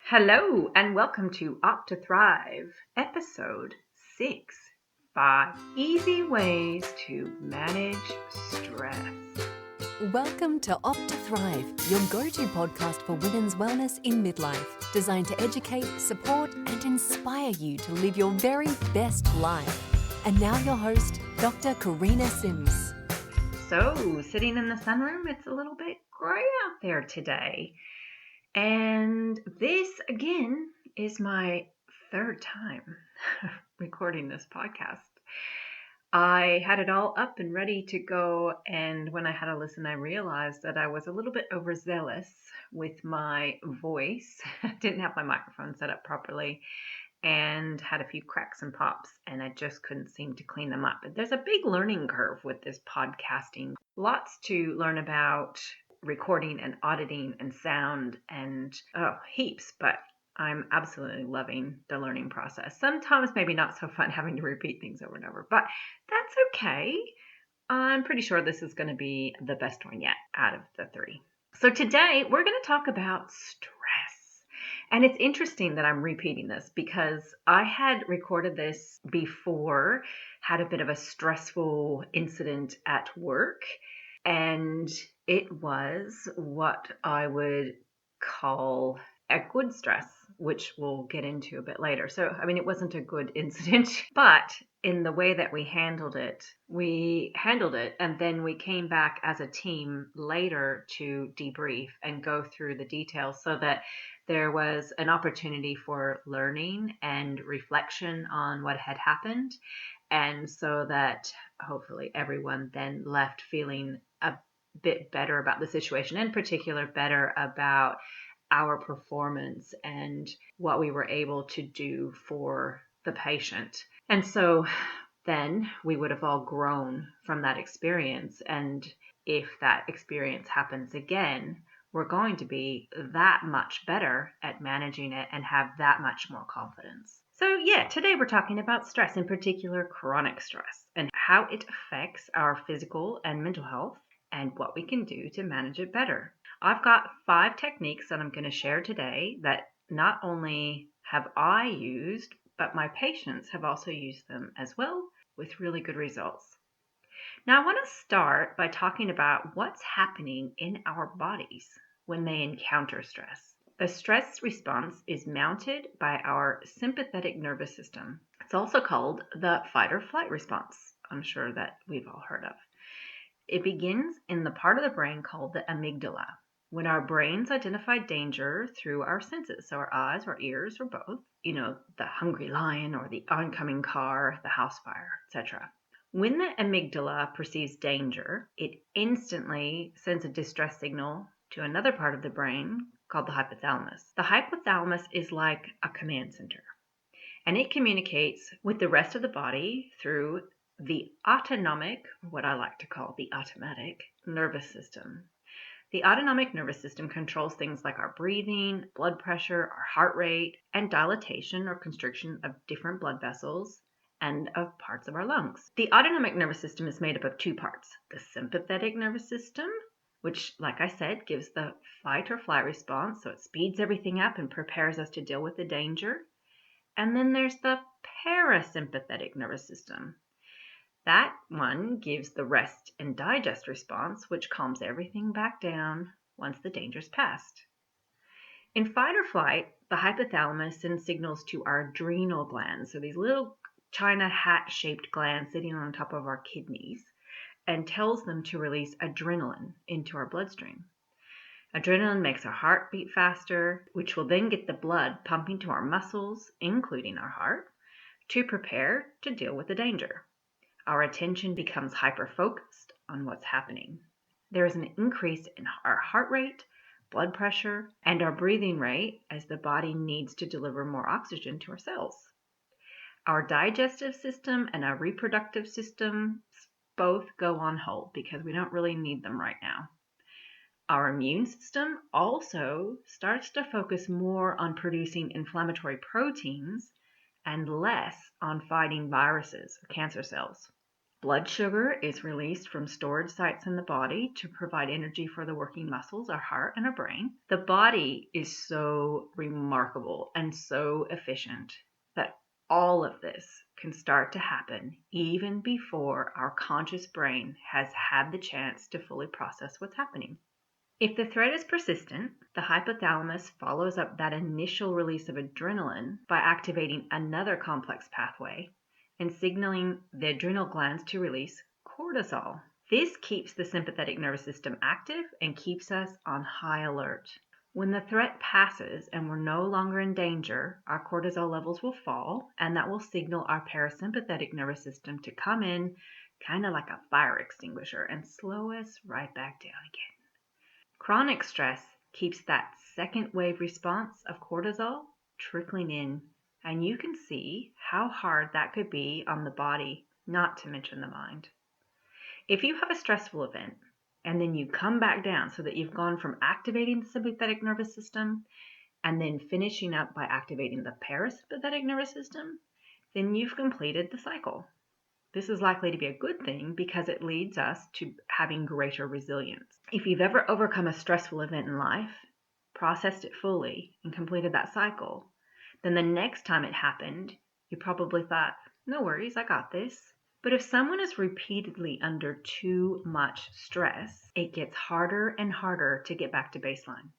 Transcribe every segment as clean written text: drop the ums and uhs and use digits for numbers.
Hello and welcome to Opt to Thrive, episode 6, 5 Easy Ways to Manage Stress. Welcome to Opt to Thrive, your go-to podcast for women's wellness in midlife, designed to educate, support, and inspire you to live your very best life. And now your host, Dr. Karina Sims. So, sitting in the sunroom, it's a little bit gray out there today. And this, again, is my third time recording this podcast. I had it all up and ready to go, and when I had to listen, I realized that I was a little bit overzealous with my voice. I didn't have my microphone set up properly and had a few cracks and pops, and I just couldn't seem to clean them up. But there's a big learning curve with this podcasting. Lots to learn about recording and auditing and sound and heaps, but I'm absolutely loving the learning process. Sometimes maybe not so fun having to repeat things over and over, but that's okay. I'm pretty sure this is going to be the best one yet out of the three. So today we're going to talk about stress. And it's interesting that I'm repeating this because I had recorded this before, had a bit of a stressful incident at work, and it was what I would call a good stress, which we'll get into a bit later. So, it wasn't a good incident, but in the way that we handled it, and then we came back as a team later to debrief and go through the details so that there was an opportunity for learning and reflection on what had happened. And so that hopefully everyone then left feeling a bit better about the situation, in particular better about our performance and what we were able to do for the patient. And so then we would have all grown from that experience. And if that experience happens again, we're going to be that much better at managing it and have that much more confidence. So today we're talking about stress, in particular chronic stress, and how it affects our physical and mental health and what we can do to manage it better. I've got 5 techniques that I'm going to share today that not only have I used, but my patients have also used them as well with really good results. Now I want to start by talking about what's happening in our bodies when they encounter stress. The stress response is mounted by our sympathetic nervous system. It's also called the fight or flight response. I'm sure that we've all heard of. It begins in the part of the brain called the amygdala, when our brains identify danger through our senses, so our eyes, our ears, or both, the hungry lion or the oncoming car, the house fire, etc. When the amygdala perceives danger, it instantly sends a distress signal to another part of the brain called the hypothalamus. The hypothalamus is like a command center, and it communicates with the rest of the body through the autonomic, what I like to call the automatic nervous system. The autonomic nervous system controls things like our breathing, blood pressure, our heart rate, and dilatation or constriction of different blood vessels and of parts of our lungs. The autonomic nervous system is made up of 2 parts. The sympathetic nervous system, which, like I said, gives the fight or flight response, so it speeds everything up and prepares us to deal with the danger. And then there's the parasympathetic nervous system. That one gives the rest and digest response, which calms everything back down once the danger's passed. In fight or flight, the hypothalamus sends signals to our adrenal glands, so these little china hat-shaped glands sitting on top of our kidneys, and tells them to release adrenaline into our bloodstream. Adrenaline makes our heart beat faster, which will then get the blood pumping to our muscles, including our heart, to prepare to deal with the danger. Our attention becomes hyper-focused on what's happening. There is an increase in our heart rate, blood pressure, and our breathing rate as the body needs to deliver more oxygen to our cells. Our digestive system and our reproductive system both go on hold because we don't really need them right now. Our immune system also starts to focus more on producing inflammatory proteins and less on fighting viruses or cancer cells. Blood sugar is released from storage sites in the body to provide energy for the working muscles, our heart, and our brain. The body is so remarkable and so efficient that all of this can start to happen even before our conscious brain has had the chance to fully process what's happening. If the threat is persistent, the hypothalamus follows up that initial release of adrenaline by activating another complex pathway and signaling the adrenal glands to release cortisol. This keeps the sympathetic nervous system active and keeps us on high alert. When the threat passes and we're no longer in danger, our cortisol levels will fall, and that will signal our parasympathetic nervous system to come in kind of like a fire extinguisher and slow us right back down again. Chronic stress keeps that second wave response of cortisol trickling in, and you can see how hard that could be on the body, not to mention the mind. If you have a stressful event and then you come back down so that you've gone from activating the sympathetic nervous system and then finishing up by activating the parasympathetic nervous system, then you've completed the cycle. This is likely to be a good thing because it leads us to having greater resilience. If you've ever overcome a stressful event in life, processed it fully, and completed that cycle, then the next time it happened, you probably thought, no worries, I got this. But if someone is repeatedly under too much stress, it gets harder and harder to get back to baseline.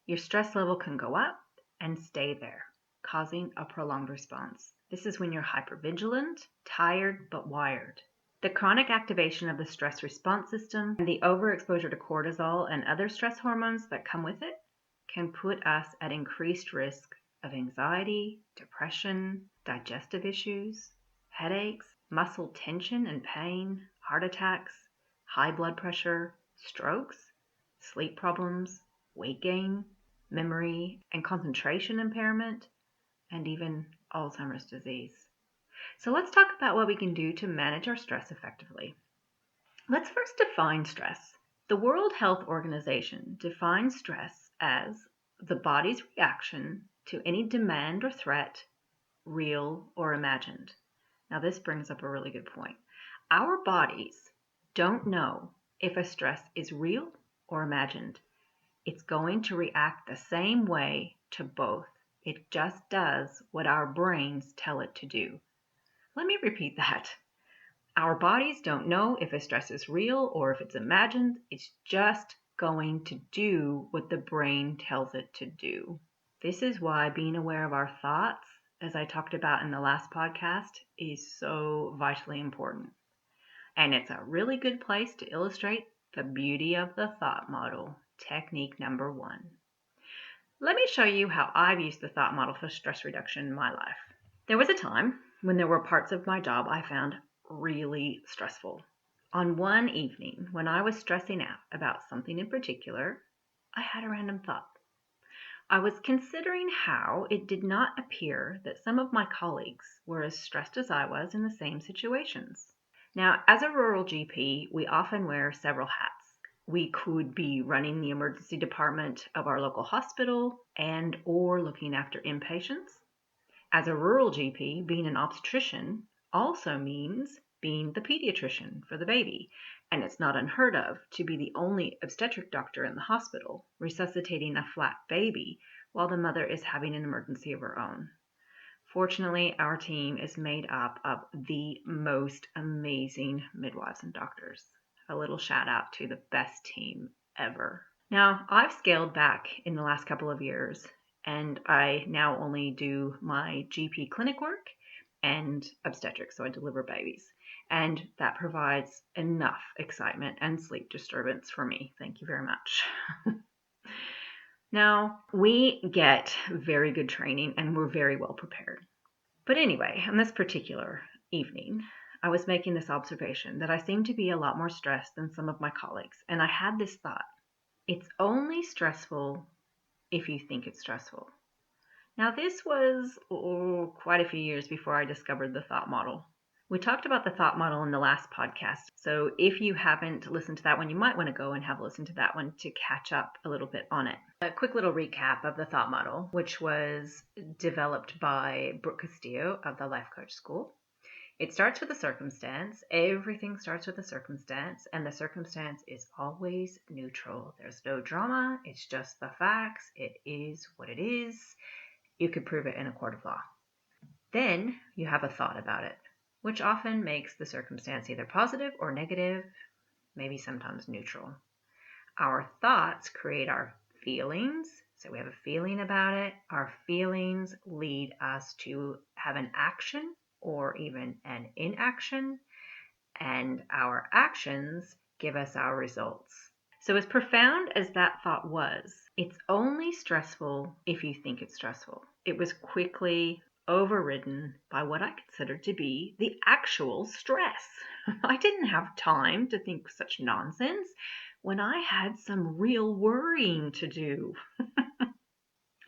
Your stress level can go up and stay there, causing a prolonged response. This is when you're hypervigilant, tired, but wired. The chronic activation of the stress response system and the overexposure to cortisol and other stress hormones that come with it can put us at increased risk of anxiety, depression, digestive issues, headaches, muscle tension and pain, heart attacks, high blood pressure, strokes, sleep problems, weight gain, memory and concentration impairment, and even Alzheimer's disease. So let's talk about what we can do to manage our stress effectively. Let's first define stress. The World Health Organization defines stress as the body's reaction to any demand or threat, real or imagined. Now this brings up a really good point. Our bodies don't know if a stress is real or imagined. It's going to react the same way to both. It just does what our brains tell it to do. Let me repeat that. Our bodies don't know if a stress is real or if it's imagined. It's just going to do what the brain tells it to do. This is why being aware of our thoughts, as I talked about in the last podcast, is so vitally important. And it's a really good place to illustrate the beauty of the thought model. Technique number 1. Let me show you how I've used the thought model for stress reduction in my life. There was a time when there were parts of my job I found really stressful. On one evening, when I was stressing out about something in particular, I had a random thought. I was considering how it did not appear that some of my colleagues were as stressed as I was in the same situations. Now, as a rural GP, we often wear several hats. We could be running the emergency department of our local hospital and or looking after inpatients. As a rural GP, being an obstetrician also means being the pediatrician for the baby, and it's not unheard of to be the only obstetric doctor in the hospital resuscitating a flat baby while the mother is having an emergency of her own. Fortunately, our team is made up of the most amazing midwives and doctors. A little shout out to the best team ever. Now, I've scaled back in the last couple of years, and I now only do my GP clinic work and obstetrics, so I deliver babies. And that provides enough excitement and sleep disturbance for me. Thank you very much. Now, we get very good training and we're very well prepared. But anyway, on this particular evening, I was making this observation that I seem to be a lot more stressed than some of my colleagues. And I had this thought, it's only stressful if you think it's stressful. Now, this was quite a few years before I discovered the thought model. We talked about the thought model in the last podcast. So if you haven't listened to that one, you might want to go and have a listen to that one to catch up a little bit on it. A quick little recap of the thought model, which was developed by Brooke Castillo of the Life Coach School. It starts with a circumstance. Everything starts with a circumstance, and the circumstance is always neutral. There's no drama. It's just the facts. It is what it is. You could prove it in a court of law. Then you have a thought about it, which often makes the circumstance either positive or negative, maybe sometimes neutral. Our thoughts create our feelings. So we have a feeling about it. Our feelings lead us to have an action or even an inaction, and our actions give us our results. So as profound as that thought was, it's only stressful if you think it's stressful. It was quickly overridden by what I considered to be the actual stress. I didn't have time to think such nonsense when I had some real worrying to do.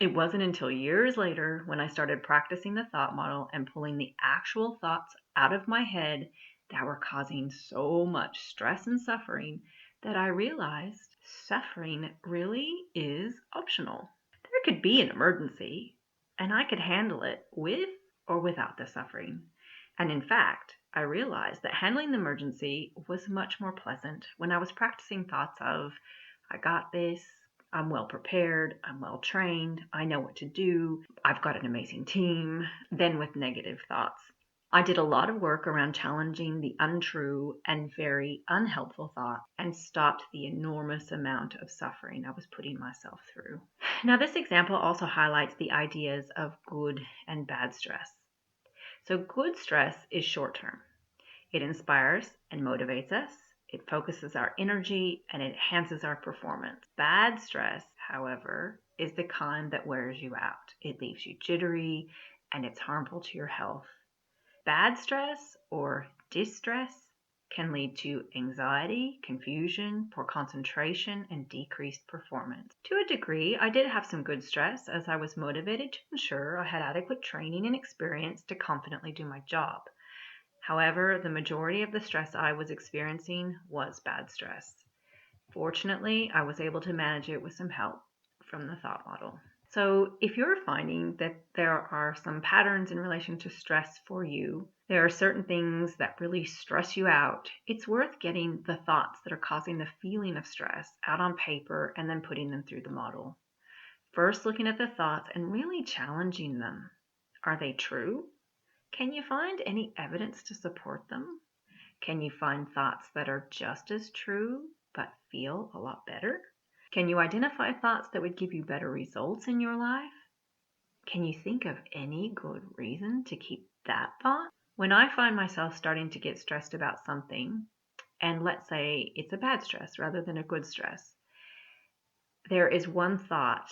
It wasn't until years later when I started practicing the thought model and pulling the actual thoughts out of my head that were causing so much stress and suffering that I realized suffering really is optional. There could be an emergency, and I could handle it with or without the suffering. And in fact, I realized that handling the emergency was much more pleasant when I was practicing thoughts of, I got this, I'm well prepared, I'm well trained, I know what to do, I've got an amazing team, than with negative thoughts. I did a lot of work around challenging the untrue and very unhelpful thought and stopped the enormous amount of suffering I was putting myself through. Now, this example also highlights the ideas of good and bad stress. So good stress is short term. It inspires and motivates us. It focuses our energy and it enhances our performance. Bad stress, however, is the kind that wears you out. It leaves you jittery and it's harmful to your health. Bad stress or distress can lead to anxiety, confusion, poor concentration, and decreased performance. To a degree, I did have some good stress as I was motivated to ensure I had adequate training and experience to confidently do my job. However, the majority of the stress I was experiencing was bad stress. Fortunately, I was able to manage it with some help from the thought model. So if you're finding that there are some patterns in relation to stress for you, there are certain things that really stress you out, it's worth getting the thoughts that are causing the feeling of stress out on paper and then putting them through the model. First, looking at the thoughts and really challenging them. Are they true? Can you find any evidence to support them? Can you find thoughts that are just as true but feel a lot better? Can you identify thoughts that would give you better results in your life? Can you think of any good reason to keep that thought? When I find myself starting to get stressed about something, and let's say it's a bad stress rather than a good stress, there is one thought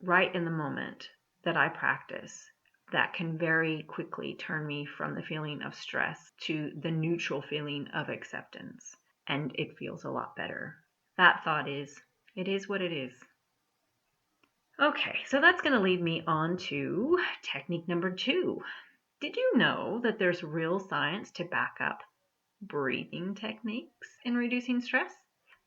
right in the moment that I practice that can very quickly turn me from the feeling of stress to the neutral feeling of acceptance, and it feels a lot better. That thought is, it is what it is. Okay, so that's going to lead me on to technique number 2. Did you know that there's real science to back up breathing techniques in reducing stress?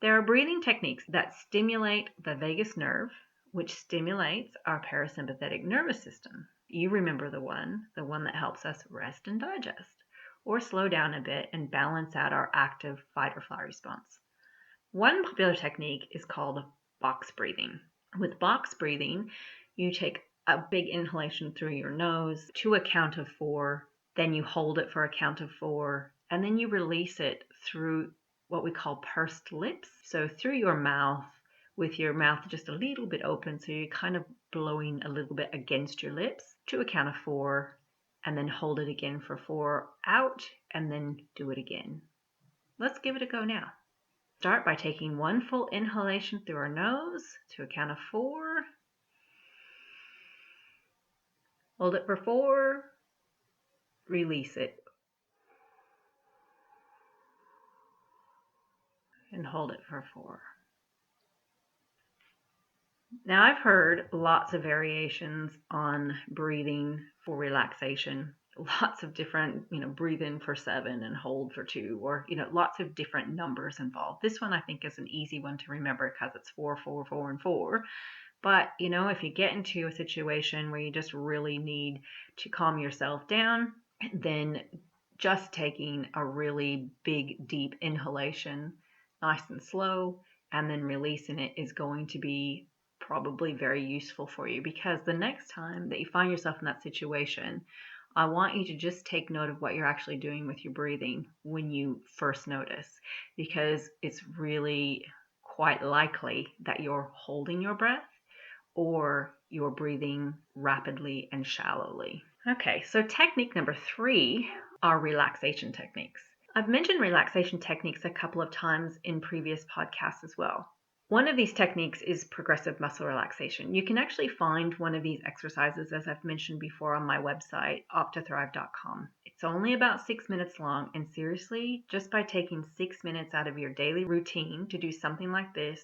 There are breathing techniques that stimulate the vagus nerve, which stimulates our parasympathetic nervous system. You remember the one that helps us rest and digest, or slow down a bit and balance out our active fight or flight response. One popular technique is called box breathing. With box breathing, you take a big inhalation through your nose to a count of 4, then you hold it for a count of 4, and then you release it through what we call pursed lips. So through your mouth, with your mouth just a little bit open, so you're kind of blowing a little bit against your lips to a count of 4, and then hold it again for 4 out, and then do it again. Let's give it a go now. Start by taking one full inhalation through our nose to a count of 4. Hold it for 4. Release it. And hold it for 4. Now, I've heard lots of variations on breathing for relaxation. Lots of different, breathe in for 7 and hold for 2, or, lots of different numbers involved. This one I think is an easy one to remember because it's 4, 4, 4, and 4. But, if you get into a situation where you just really need to calm yourself down, then just taking a really big, deep inhalation, nice and slow, and then releasing it is going to be probably very useful for you, because the next time that you find yourself in that situation, I want you to just take note of what you're actually doing with your breathing when you first notice, because it's really quite likely that you're holding your breath or you're breathing rapidly and shallowly. Okay, so technique number 3 are relaxation techniques. I've mentioned relaxation techniques a couple of times in previous podcasts as well. One of these techniques is progressive muscle relaxation. You can actually find one of these exercises, as I've mentioned before, on my website, optothrive.com. It's only about 6 minutes long, and seriously, just by taking 6 minutes out of your daily routine to do something like this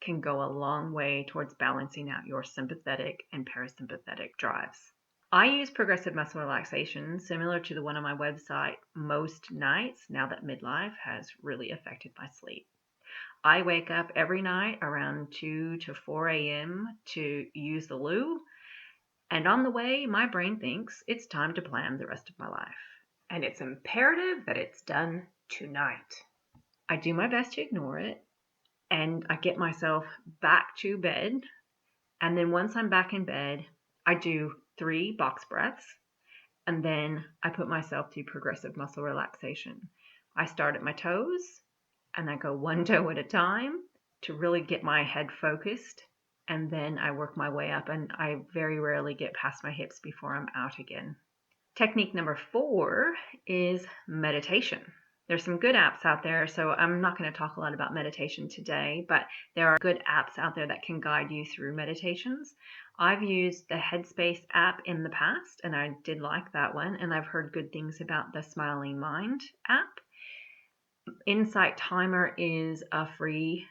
can go a long way towards balancing out your sympathetic and parasympathetic drives. I use progressive muscle relaxation similar to the one on my website most nights now that midlife has really affected my sleep. I wake up every night around 2 to 4 a.m. to use the loo, and on the way, my brain thinks it's time to plan the rest of my life. And it's imperative that it's done tonight. I do my best to ignore it, and I get myself back to bed. And then once I'm back in bed, I do 3 box breaths, and then I put myself through progressive muscle relaxation. I start at my toes, and I go one toe at a time to really get my head focused, and then I work my way up, and I very rarely get past my hips before I'm out again. Technique number 4 is meditation. There's some good apps out there, so I'm not going to talk a lot about meditation today, but there are good apps out there that can guide you through meditations. I've used the Headspace app in the past, and I did like that one, and I've heard good things about the Smiling Mind app. Insight Timer is a free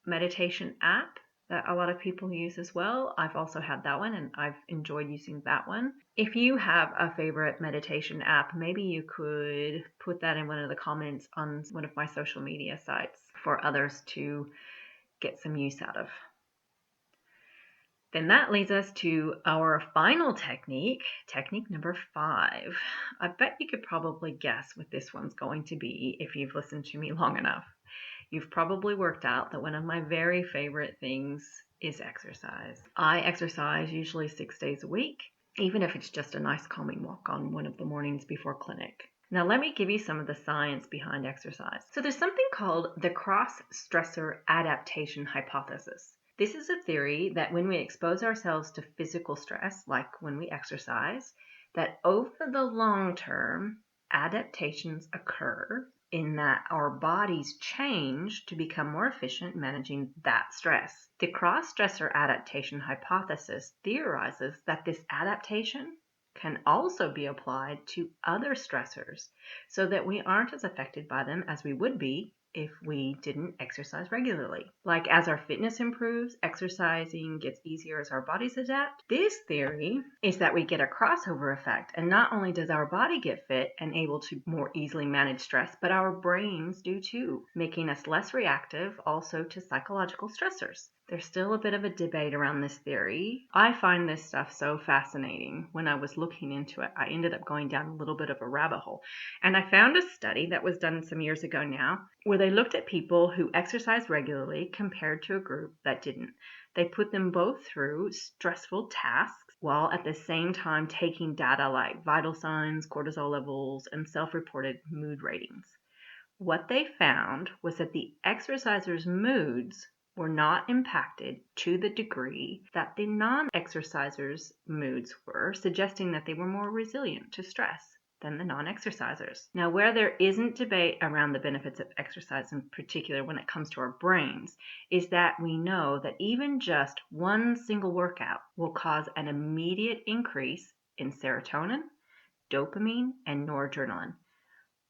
meditation app that a lot of people use as well. I've also had that one, and I've enjoyed using that one. If you have a favorite meditation app, maybe you could put that in one of the comments on one of my social media sites for others to get some use out of. Then that leads us to our final technique, technique number 5. I bet you could probably guess what this one's going to be if you've listened to me long enough. You've probably worked out that one of my very favorite things is exercise. I exercise usually 6 days a week, even if it's just a nice calming walk on one of the mornings before clinic. Now let me give you some of the science behind exercise. So there's something called the cross-stressor adaptation hypothesis. This is a theory that when we expose ourselves to physical stress, like when we exercise, that over the long term, adaptations occur in that our bodies change to become more efficient managing that stress. The cross-stressor adaptation hypothesis theorizes that this adaptation can also be applied to other stressors so that we aren't as affected by them as we would be if we didn't exercise regularly. Like as our fitness improves, exercising gets easier as our bodies adapt. This theory is that we get a crossover effect, and not only does our body get fit and able to more easily manage stress, but our brains do too, making us less reactive also to psychological stressors. There's still a bit of a debate around this theory. I find this stuff so fascinating. When I was looking into it, I ended up going down a little bit of a rabbit hole. And I found a study that was done some years ago now, where they looked at people who exercised regularly compared to a group that didn't. They put them both through stressful tasks while at the same time taking data like vital signs, cortisol levels, and self-reported mood ratings. What they found was that the exercisers' moods were not impacted to the degree that the non-exercisers' moods were, suggesting that they were more resilient to stress than the non-exercisers. Now, where there isn't debate around the benefits of exercise, in particular when it comes to our brains, is that we know that even just one single workout will cause an immediate increase in serotonin, dopamine, and noradrenaline.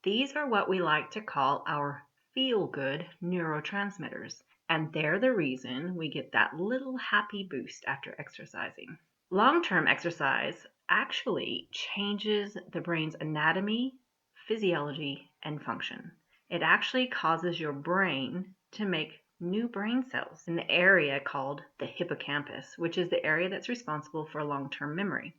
These are what we like to call our feel-good neurotransmitters, and they're the reason we get that little happy boost after exercising. Long-term exercise actually changes the brain's anatomy, physiology, and function. It actually causes your brain to make new brain cells in the area called the hippocampus, which is the area that's responsible for long-term memory.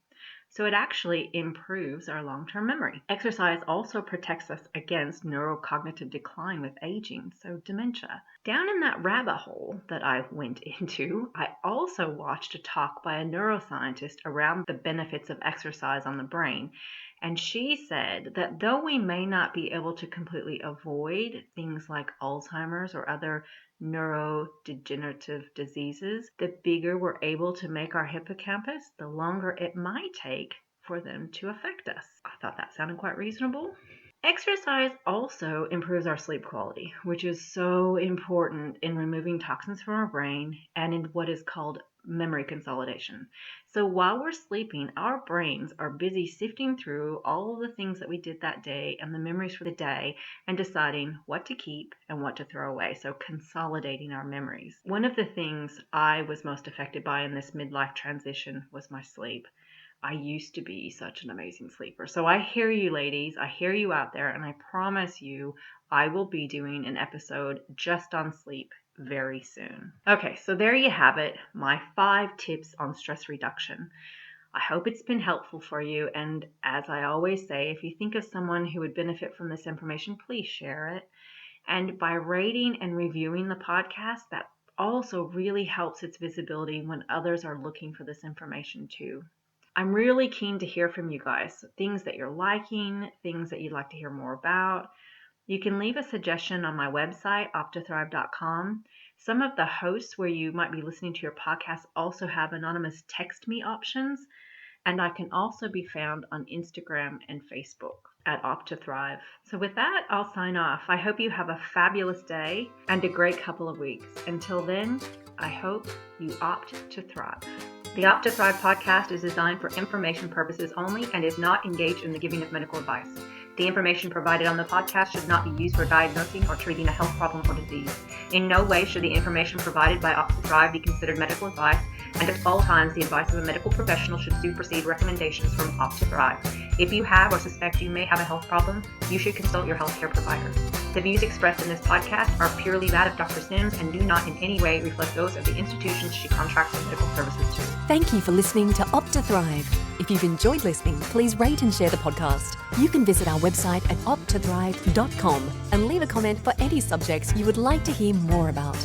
So it actually improves our long-term memory. Exercise also protects us against neurocognitive decline with aging, so dementia. Down in that rabbit hole that I went into, I also watched a talk by a neuroscientist around the benefits of exercise on the brain. And she said that though we may not be able to completely avoid things like Alzheimer's or other neurodegenerative diseases, the bigger we're able to make our hippocampus, the longer it might take for them to affect us. I thought that sounded quite reasonable. Exercise also improves our sleep quality, which is so important in removing toxins from our brain and in what is called memory consolidation. So while we're sleeping, our brains are busy sifting through all of the things that we did that day and the memories for the day and deciding what to keep and what to throw away. So consolidating our memories. One of the things I was most affected by in this midlife transition was my sleep. I used to be such an amazing sleeper. So I hear you, ladies. I hear you out there, and I promise you I will be doing an episode just on sleep very soon. Okay, so there you have it, my 5 tips on stress reduction. I hope it's been helpful for you, and as I always say, if you think of someone who would benefit from this information, please share it. And by rating and reviewing the podcast, that also really helps its visibility when others are looking for this information too. I'm really keen to hear from you guys, things that you're liking, things that you'd like to hear more about. You can leave a suggestion on my website, optothrive.com. Some of the hosts where you might be listening to your podcast also have anonymous text me options, and I can also be found on Instagram and Facebook at optothrive. So with that, I'll sign off. I hope you have a fabulous day and a great couple of weeks. Until then, I hope you opt to thrive. The Opt to Thrive podcast is designed for information purposes only and is not engaged in the giving of medical advice. The information provided on the podcast should not be used for diagnosing or treating a health problem or disease. In no way should the information provided by Opt to Thrive be considered medical advice, and at all times the advice of a medical professional should supersede recommendations from Opt to Thrive. If you have or suspect you may have a health problem, you should consult your healthcare provider. The views expressed in this podcast are purely that of Dr. Sims and do not in any way reflect those of the institutions she contracts for medical services to. Thank you for listening to Opt to Thrive. If you've enjoyed listening, please rate and share the podcast. You can visit our website at optothrive.com and leave a comment for any subjects you would like to hear more about.